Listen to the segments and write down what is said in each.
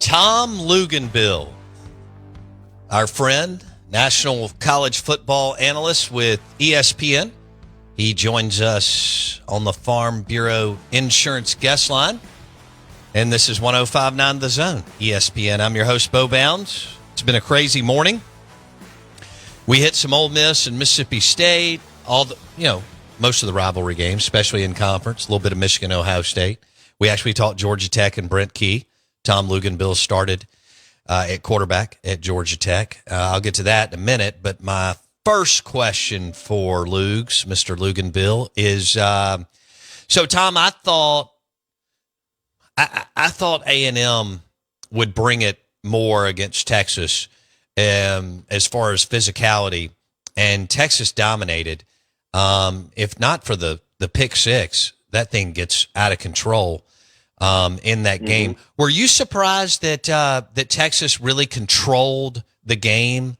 Tom Luginbill, our friend, national college football analyst with ESPN. He joins us on the Farm Bureau Insurance Guest Line. And this is 105.9 The Zone, ESPN. I'm your host, Bo Bounds. It's been a crazy morning. We hit some Ole Miss and Mississippi State, most of the rivalry games, especially in conference, a little bit of Michigan, Ohio State. We actually talked Georgia Tech and Brent Key. Tom Luginbill started at quarterback at Georgia Tech. I'll get to that in a minute, but my first question for Lugs, Mr. Luginbill, is so, Tom, I thought A&M would bring it more against Texas as far as physicality, and Texas dominated. If not for the pick six, that thing gets out of control in that game. Were you surprised that that Texas really controlled the game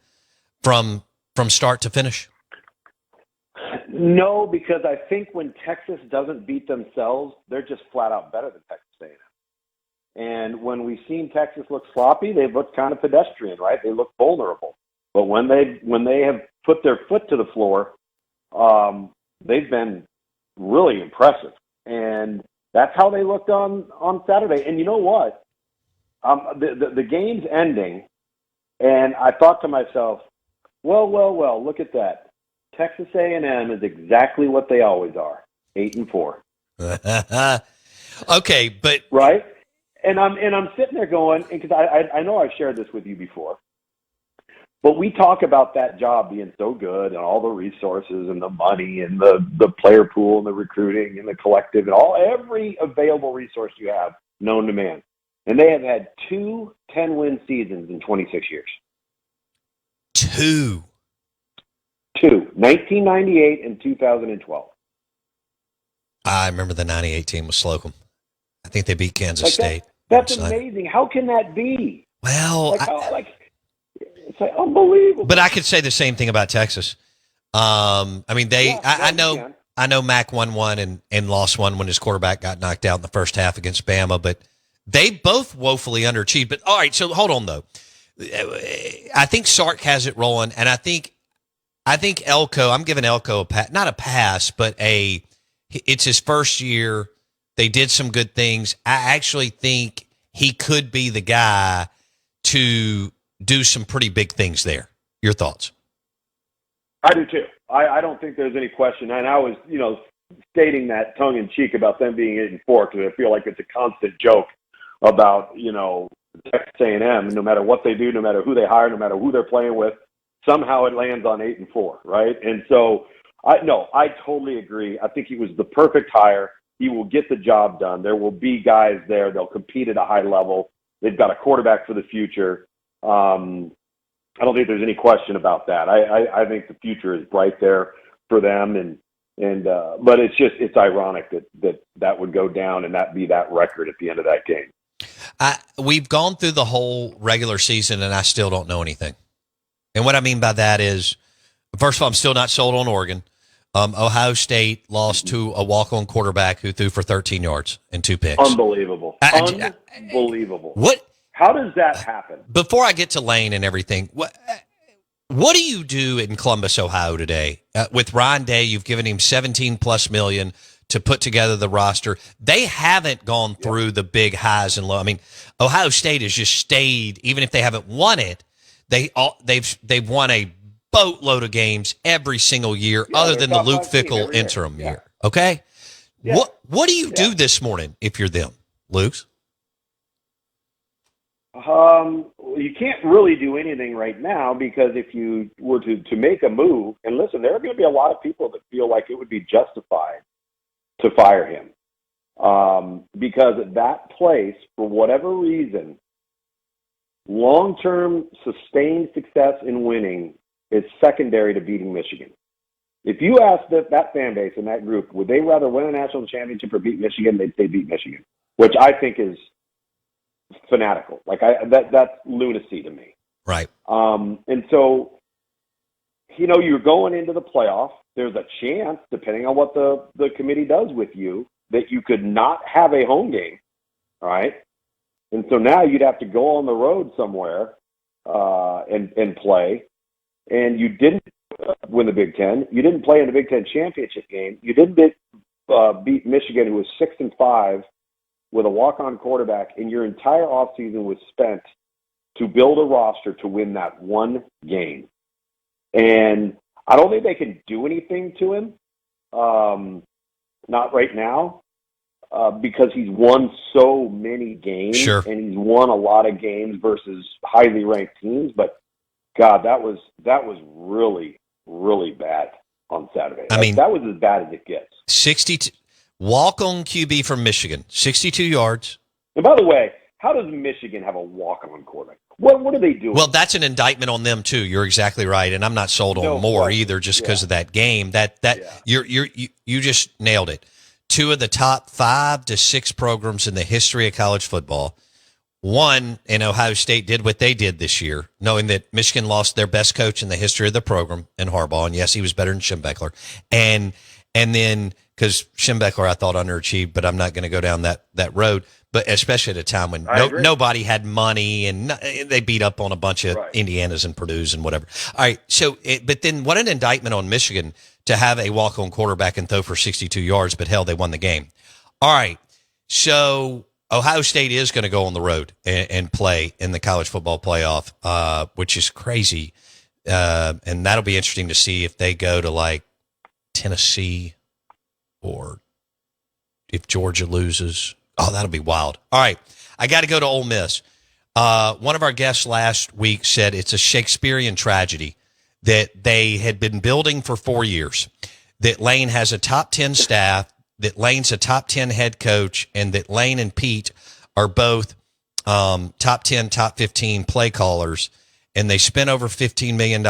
from start to finish? No, because I think when Texas doesn't beat themselves, they're just flat out better than Texas A&M. And when we've seen Texas look sloppy, they've looked kind of pedestrian, right? They look vulnerable. But when they have put their foot to the floor, they've been really impressive. And that's how they looked on Saturday. And you know what? The game's ending, and I thought to myself, well, look at that. Texas A&M is exactly what they always are, 8-4. Okay, but right, and I'm sitting there going, because I know I've shared this with you before, but we talk about that job being so good and all the resources and the money and the player pool and the recruiting and the collective and every available resource you have known to man, and they have had 2 10-win seasons in 26 years. 2. 1998 and 2012. I remember the 98 team with Slocum. I think they beat Kansas State. That's amazing. How can that be? Well, it's unbelievable. But I could say the same thing about Texas. I know Mac won one and lost one when his quarterback got knocked out in the first half against Bama, but they both woefully underachieved. But all right, so hold on though. I think Sark has it rolling, and I think Elko, I'm giving Elko not a pass, but it's his first year. They did some good things. I actually think he could be the guy to do some pretty big things there. Your thoughts? I do too. I don't think there's any question. And I was, stating that tongue in cheek about them being 8-4 because I feel like it's a constant joke about, Texas A&M. No matter what they do, no matter who they hire, no matter who they're playing with, somehow it lands on 8-4, right? And so, I totally agree. I think he was the perfect hire. He will get the job done. There will be guys there. They'll compete at a high level. They've got a quarterback for the future. I don't think there's any question about that. I think the future is bright there for them. But it's ironic that would go down and that be that record at the end of that game. We've gone through the whole regular season, and I still don't know anything. And what I mean by that is, first of all, I'm still not sold on Oregon. Ohio State lost to a walk-on quarterback who threw for 13 yards and 2 picks. Unbelievable. Unbelievable. What? How does that happen? Before I get to Lane and everything, what do you do in Columbus, Ohio today? With Ryan Day, you've given him $17+ million to put together the roster. They haven't gone through the big highs and lows. I mean, Ohio State has just stayed, even if they haven't won it, they've won a boatload of games every single year, other than the Luke Fickell interim year. Okay, what do you do this morning if you're them, Luke? You can't really do anything right now because if you were to make a move, and listen, there are going to be a lot of people that feel like it would be justified to fire him because at that place, for whatever reason, long-term sustained success in winning is secondary to beating Michigan. If you ask that fan base and that group, would they rather win a national championship or beat Michigan? They'd say beat Michigan, which I think is fanatical. That's lunacy to me. Right. And so, you're going into the playoff. There's a chance, depending on what the committee does with you, that you could not have a home game. All right. And so now you'd have to go on the road somewhere and play. And you didn't win the Big Ten. You didn't play in the Big Ten championship game. You didn't beat Michigan, who was 6-5 with a walk-on quarterback, and your entire offseason was spent to build a roster to win that one game. And I don't think they can do anything to him, not right now, because he's won so many games, Sure. and he's won a lot of games versus highly ranked teams. But God, that was really, really bad on Saturday. I mean, that was as bad as it gets. 62 walk-on QB from Michigan, 62 yards. And by the way, how does Michigan have a walk-on quarterback? What are they doing? Well, that's an indictment on them too. You're exactly right, and I'm not sold on more either, just because of that game. You just nailed it. Two of the top 5 to 6 programs in the history of college football. One, in Ohio State, did what they did this year, knowing that Michigan lost their best coach in the history of the program in Harbaugh, and yes, he was better than Schembechler. And then, because Schembechler I thought underachieved, but I'm not going to go down that road. But especially at a time when nobody had money and they beat up on a bunch of Indianas and Purdue's and whatever. All right, but then what an indictment on Michigan to have a walk-on quarterback and throw for 62 yards, but hell, they won the game. All right, so Ohio State is going to go on the road and play in the college football playoff, which is crazy. And that'll be interesting to see if they go to like Tennessee or if Georgia loses. Oh, that'll be wild. All right, I got to go to Ole Miss. One of our guests last week said it's a Shakespearean tragedy that they had been building for 4 years, that Lane has a top 10 staff, that Lane's a top 10 head coach, and that Lane and Pete are both top 10, top 15 play callers, and they spent over $15 million.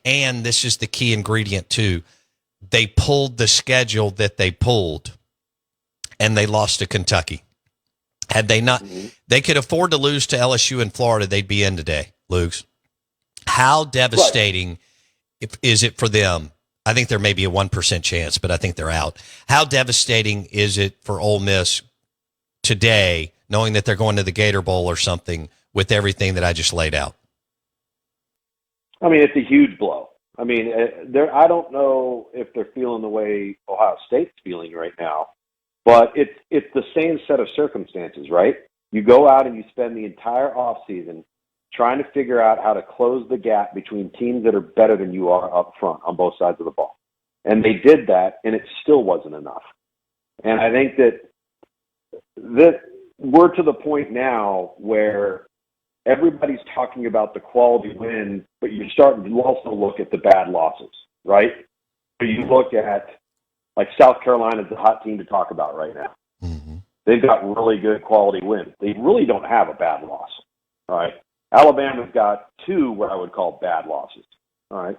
And this is the key ingredient, too. They pulled the schedule that they pulled, and they lost to Kentucky. Had they not, they could afford to lose to LSU in Florida, they'd be in today, Lugs. How devastating is it for them? I think there may be a 1% chance, but I think they're out. How devastating is it for Ole Miss today, knowing that they're going to the Gator Bowl or something with everything that I just laid out? I mean, it's a huge blow. I mean, I don't know if they're feeling the way Ohio State's feeling right now, but it's the same set of circumstances, right? You go out and you spend the entire offseason trying to figure out how to close the gap between teams that are better than you are up front on both sides of the ball. And they did that, and it still wasn't enough. And I think that we're to the point now where everybody's talking about the quality win, but you're starting to also look at the bad losses, right? So you look at, like, South Carolina's a hot team to talk about right now. Mm-hmm. They've got really good quality wins. They really don't have a bad loss, all right? Alabama's got 2 what I would call bad losses, all right?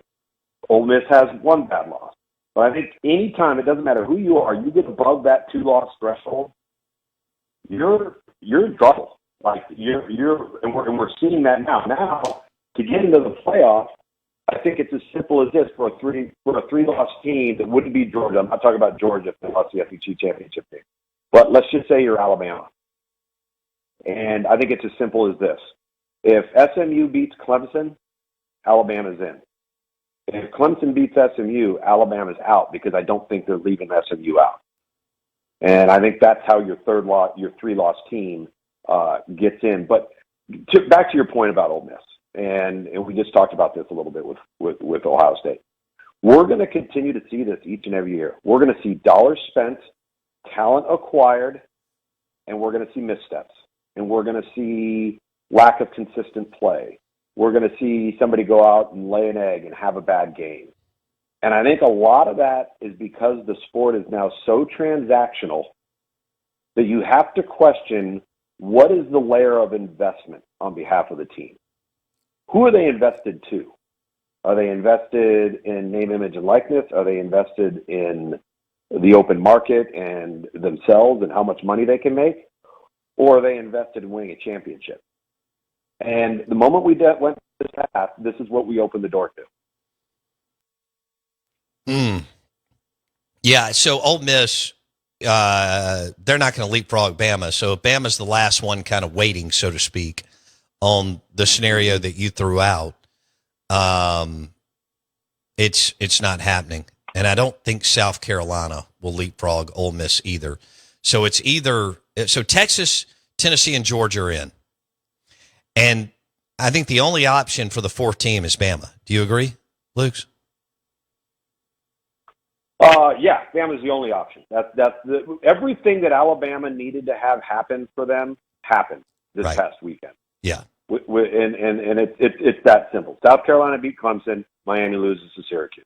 Ole Miss has 1 bad loss. But I think any time, it doesn't matter who you are, you get above that 2-loss threshold, you're in trouble. Like and we're seeing that now. Now, to get into the playoff, I think it's as simple as this for a 3-loss team that wouldn't be Georgia. I'm not talking about Georgia if they lost the SEC championship game, but let's just say you're Alabama, and I think it's as simple as this: if SMU beats Clemson, Alabama's in. If Clemson beats SMU, Alabama's out, because I don't think they're leaving SMU out. And I think that's how your 3-loss team gets in. But back to your point about Ole Miss, and we just talked about this a little bit with Ohio State. We're going to continue to see this each and every year. We're going to see dollars spent, talent acquired, and we're going to see missteps. And we're going to see lack of consistent play. We're going to see somebody go out and lay an egg and have a bad game. And I think a lot of that is because the sport is now so transactional that you have to question, what is the layer of investment on behalf of the team? Who are they invested to? Are they invested in name, image, and likeness? Are they invested in the open market and themselves and how much money they can make? Or are they invested in winning a championship? And the moment we went this path, this is what we opened the door to. Yeah, so Ole Miss, they're not going to leapfrog Bama. So if Bama's the last one kind of waiting, so to speak, on the scenario that you threw out, it's not happening. And I don't think South Carolina will leapfrog Ole Miss either. So it's either so Texas, Tennessee, and Georgia are in. And I think the only option for the fourth team is Bama. Do you agree, Luke? Yeah, Bama's the only option. Everything that Alabama needed to have happen for them happened this past weekend. Yeah. And it's that simple. South Carolina beat Clemson. Miami loses to Syracuse.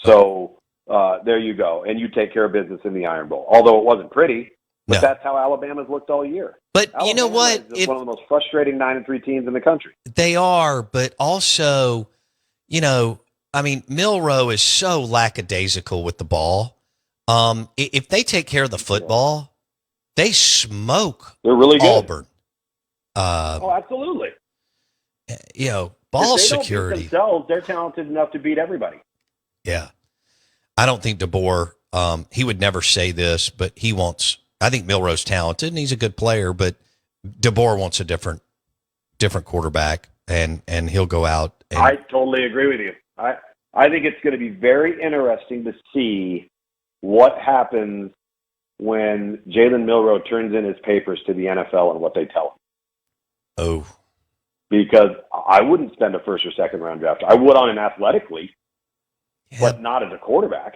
So there you go. And you take care of business in the Iron Bowl. Although it wasn't pretty, but that's how Alabama's looked all year. But Alabama you know what? Is one of the most frustrating 9-3 teams in the country. They are, but also, I mean, Milroe is so lackadaisical with the ball. If they take care of the football, they smoke They're really good. Auburn. Absolutely. Ball if they security. Don't beat themselves, they're talented enough to beat everybody. Yeah. I don't think DeBoer, he would never say this, but I think Milroe's talented and he's a good player, but DeBoer wants a different quarterback and he'll go out. I totally agree with you. I think it's going to be very interesting to see what happens when Jalen Milroe turns in his papers to the NFL and what they tell him. Oh. Because I wouldn't spend a first or second round draft. I would on him athletically, but not as a quarterback.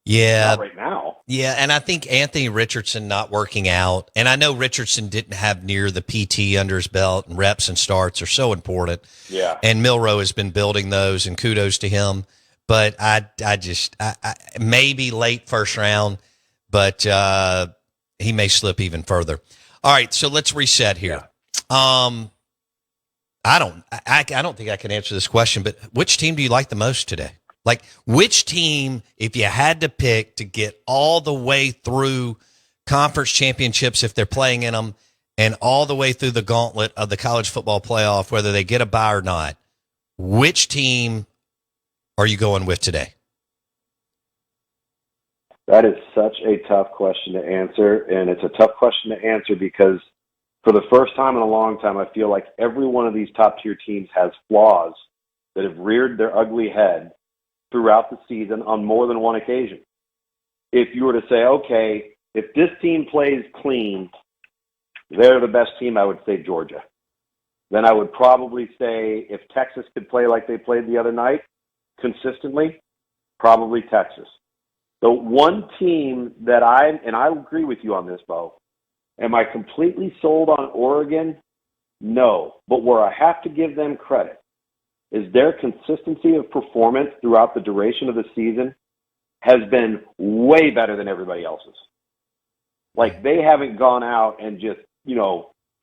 Yeah. Not right now. Yeah, and I think Anthony Richardson not working out, and I know Richardson didn't have near the PT under his belt, and reps and starts are so important. Yeah. And Milroe has been building those, and kudos to him. But I maybe late first round, but he may slip even further. All right, so let's reset here. Yeah. I don't think I can answer this question, but which team do you like the most today? Like, which team, if you had to pick to get all the way through conference championships, if they're playing in them, and all the way through the gauntlet of the college football playoff, whether they get a bye or not, which team are you going with today? That is such a tough question to answer, and it's a tough question to answer because for the first time in a long time, I feel like every one of these top-tier teams has flaws that have reared their ugly head throughout the season on more than one occasion. If you were to say, okay, if this team plays clean, they're the best team, I would say Georgia. Then I would probably say if Texas could play like they played the other night consistently, probably Texas. The one team that I agree with you on this, Bo, am I completely sold on Oregon? No. But where I have to give them credit is their consistency of performance throughout the duration of the season has been way better than everybody else's. Like, they haven't gone out and just,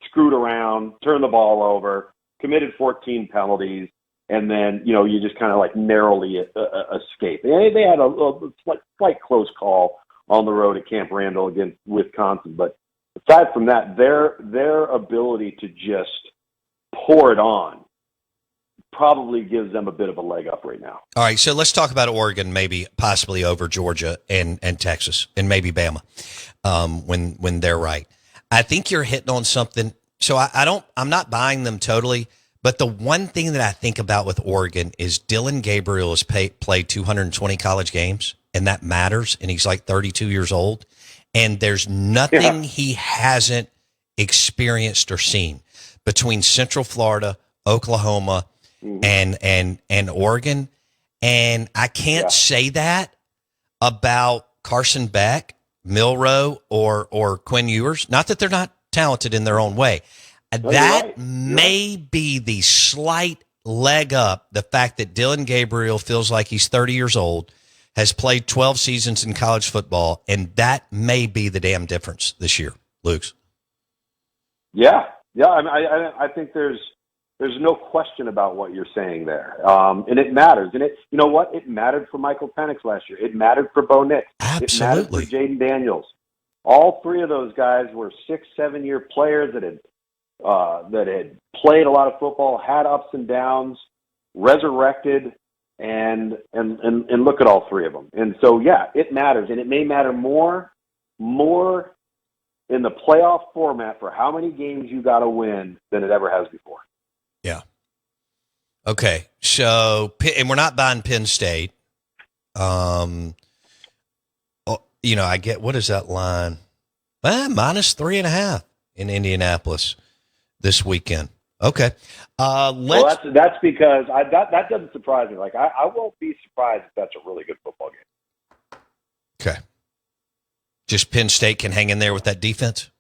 screwed around, turned the ball over, committed 14 penalties, and then, you just kind of like narrowly escape. They had a slight close call on the road at Camp Randall against Wisconsin. But aside from that, their ability to just pour it on probably gives them a bit of a leg up right now. All right, so let's talk about Oregon, maybe possibly over Georgia and Texas, and maybe Bama when they're right. I think you're hitting on something. So I'm not buying them totally, but the one thing that I think about with Oregon is Dylan Gabriel has played 220 college games, and that matters, and he's like 32 years old, and there's nothing he hasn't experienced or seen between Central Florida, Oklahoma, and Oregon. And I can't say that about Carson Beck, Milroe, or Quinn Ewers. Not that they're not talented in their own way. That may be the slight leg up, the fact that Dylan Gabriel feels like he's 30 years old, has played 12 seasons in college football, and that may be the damn difference this year, Luke. Yeah. I think there's no question about what you're saying there, and it matters. And you know what? It mattered for Michael Penix last year. It mattered for Bo Nix. Absolutely. It mattered for Jaden Daniels. All three of those guys were 6-7 year players that had played a lot of football, had ups and downs, resurrected, and look at all three of them. And so, it matters, and it may matter more more in the playoff format for how many games you got to win than it ever has before. Yeah. Okay. So, and we're not buying Penn State. I get, what is that line? -3.5 in Indianapolis this weekend. Okay. That's because that doesn't surprise me. Like I won't be surprised if that's a really good football game. Okay. Just Penn State can hang in there with that defense?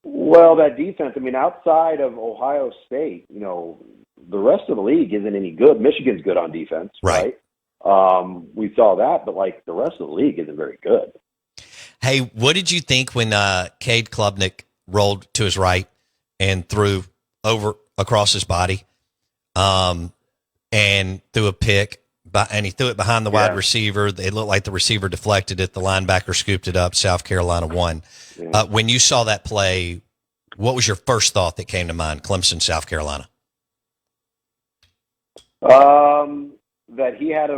Well, that defense, I mean, outside of Ohio State, the rest of the league isn't any good. Michigan's good on defense, right? We saw that, but the rest of the league isn't very good. Hey, what did you think when Cade Klubnik rolled to his right and threw over across his body and threw a pick, and he threw it behind the wide receiver? It looked like the receiver deflected it. The linebacker scooped it up. South Carolina won. Yeah. When you saw that play, what was your first thought that came to mind? Clemson, South Carolina. That he had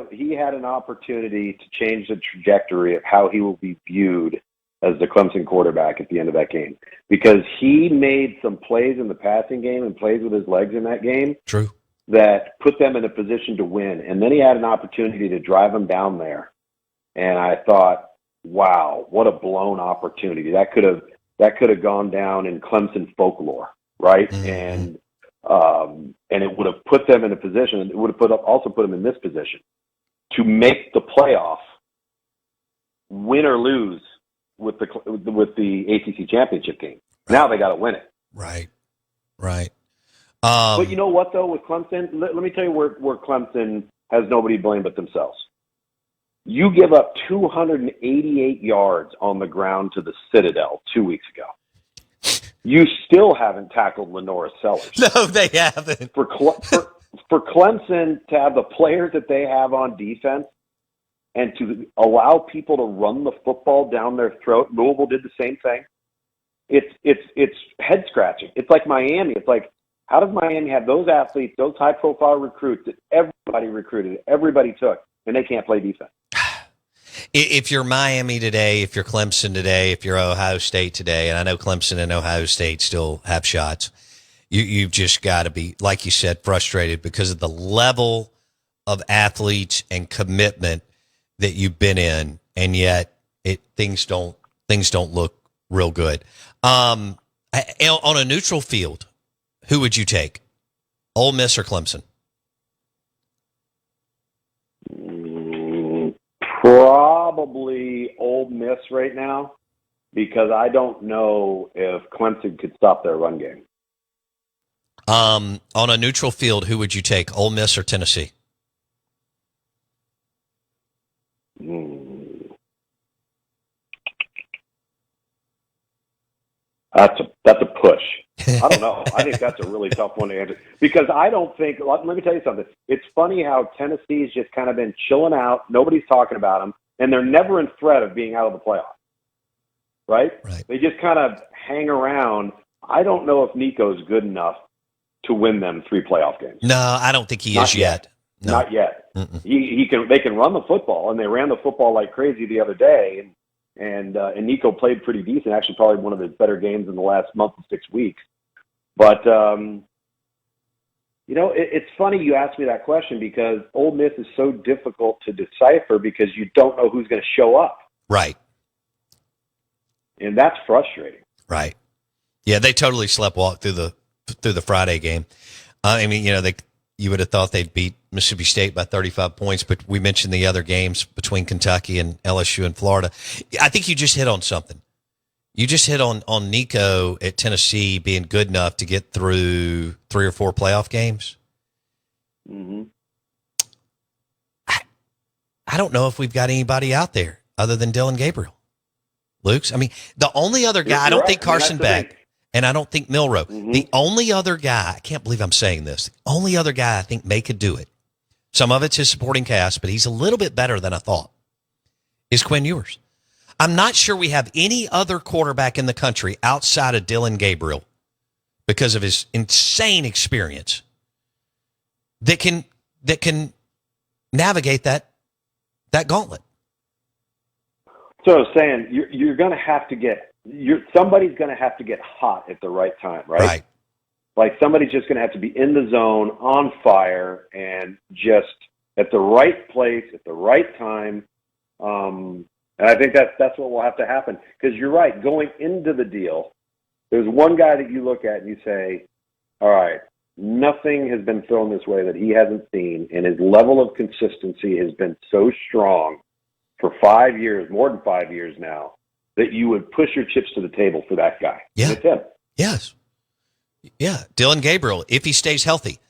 an opportunity to change the trajectory of how he will be viewed as the Clemson quarterback at the end of that game, because he made some plays in the passing game and plays with his legs in that game. True. That put them in a position to win. And then he had an opportunity to drive them down there. And I thought, wow, what a blown opportunity. That could have gone down in Clemson folklore, right? Mm-hmm. And it would have put them in a position, it would have also put them in this position to make the playoff, win or lose with the ACC championship game. Right. Now they got to win it. Right. But you know what, though, with Clemson, let me tell you where Clemson has nobody to blame but themselves. You give up 288 yards on the ground to the Citadel 2 weeks ago. You still haven't tackled Lenora Sellers. No, they haven't. For Clemson to have the players that they have on defense and to allow people to run the football down their throat, Louisville did the same thing. It's head scratching. It's like Miami. It's like, how does Miami have those athletes, those high profile recruits that everybody recruited, everybody took, and they can't play defense? If you're Miami today, if you're Clemson today, if you're Ohio State today, and I know Clemson and Ohio State still have shots, you've just got to be, like you said, frustrated because of the level of athletes and commitment that you've been in, and yet things don't look real good. On a neutral field, who would you take, Ole Miss or Clemson? Probably Ole Miss right now, because I don't know if Clemson could stop their run game. On a neutral field, who would you take, Ole Miss or Tennessee? That's a push. I don't know. I think that's a really tough one to answer, because I don't think. Let me tell you something. It's funny how Tennessee's just kind of been chilling out. Nobody's talking about them, and they're never in threat of being out of the playoffs. Right? They just kind of hang around. I don't know if Nico's good enough to win them 3 playoff games. No, I don't think he is yet. No. Not yet. He can. They can run the football, and they ran the football like crazy the other day, and Nico played pretty decent. Actually, probably one of his better games in the last month and 6 weeks. But it's funny you asked me that question, because Ole Miss is so difficult to decipher because you don't know who's going to show up. Right. And that's frustrating. Right. Yeah, they totally sleptwalked through the Friday game. I mean, you would have thought they'd beat Mississippi State by 35 points, but we mentioned the other games between Kentucky and LSU and Florida. I think you just hit on something. You just hit on Nico at Tennessee being good enough to get through 3 or 4 playoff games. Mm-hmm. I don't know if we've got anybody out there other than Dylan Gabriel. Luke's. I mean, the only other guy, I don't think Carson Beck, and I don't think Milroe. Mm-hmm. The only other guy, I can't believe I'm saying this, the only other guy I think may could do it, some of it's his supporting cast, but he's a little bit better than I thought, is Quinn Ewers. I'm not sure we have any other quarterback in the country outside of Dylan Gabriel, because of his insane experience, that can navigate that gauntlet. So I was saying, you're going to have to get somebody's going to have to get hot at the right time, right? Right. Like somebody's just going to have to be in the zone, on fire, and just at the right place at the right time. And I think that's what will have to happen, because you're right. Going into the deal, there's one guy that you look at and you say, all right, nothing has been thrown this way that he hasn't seen, and his level of consistency has been so strong for 5 years, more than 5 years now, that you would push your chips to the table for that guy. Yeah. And it's him. Yes. Yeah. Dylan Gabriel, if he stays healthy.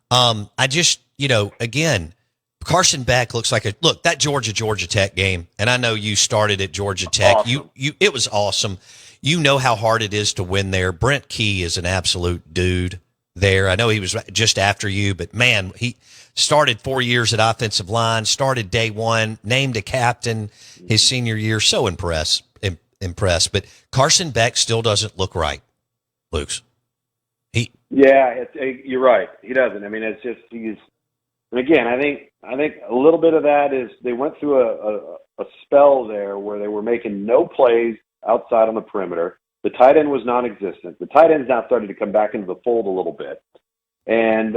I just, again, Carson Beck looks like that Georgia Tech game. And I know you started at Georgia Tech. Awesome. It was awesome. You know how hard it is to win there. Brent Key is an absolute dude there. I know he was just after you, but man, he started 4 years at offensive line, started day one, named a captain his senior year. So impressed. But Carson Beck still doesn't look right, Luke's. You're right. He doesn't. I mean, it's just and again, I think a little bit of that is they went through a spell there where they were making no plays outside on the perimeter. The tight end was non-existent. The tight end's now starting to come back into the fold a little bit. And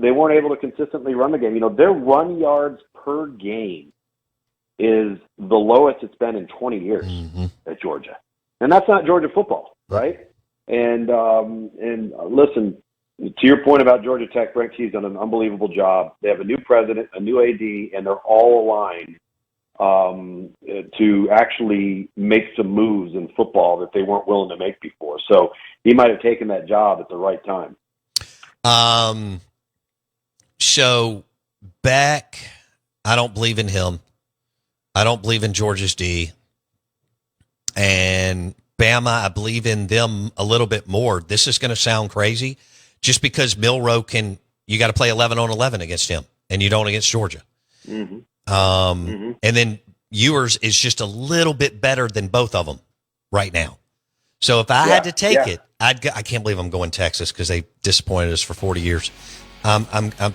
they weren't able to consistently run the game. Their run yards per game is the lowest it's been in 20 years at Georgia. And that's not Georgia football, right? And listen, to your point about Georgia Tech, Brent Key's done an unbelievable job. They have a new president, a new AD, and they're all aligned to actually make some moves in football that they weren't willing to make before. So he might have taken that job at the right time. So Beck, I don't believe in him. I don't believe in Georgia's D. And Bama, I believe in them a little bit more. This is going to sound crazy just because Milroe you got to play 11 on 11 against him, and you don't against Georgia. Mm-hmm. And then Ewers is just a little bit better than both of them right now. So if I had to take it, I can't believe I'm going Texas because they disappointed us for 40 years. I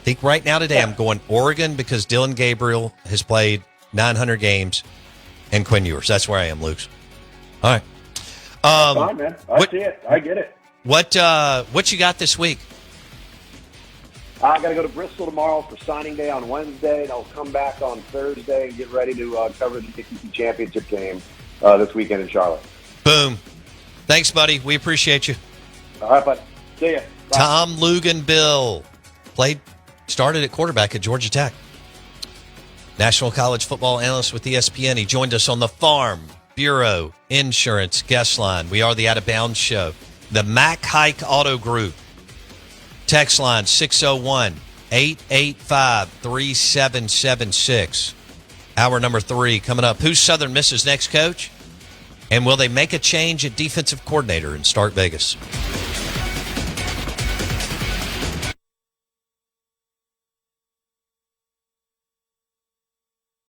think right now today I'm going Oregon because Dylan Gabriel has played 900 games and Quinn Ewers. That's where I am, Luke. All right. Fine, man. See it. I get it. What you got this week? I got to go to Bristol tomorrow for signing day on Wednesday, and I'll come back on Thursday and get ready to cover the ACC championship game this weekend in Charlotte. Boom. Thanks, buddy. We appreciate you. All right, bud. See ya. Bye. Tom Luginbill started at quarterback at Georgia Tech. National college football analyst with ESPN. He joined us on the Farm Bureau Insurance Guest Line. We are the Out of Bounds Show. The Mac Hike Auto Group. Text line 601-885-3776. Hour number 3 coming up. Who's Southern Miss's next coach? And will they make a change at defensive coordinator in Start Vegas?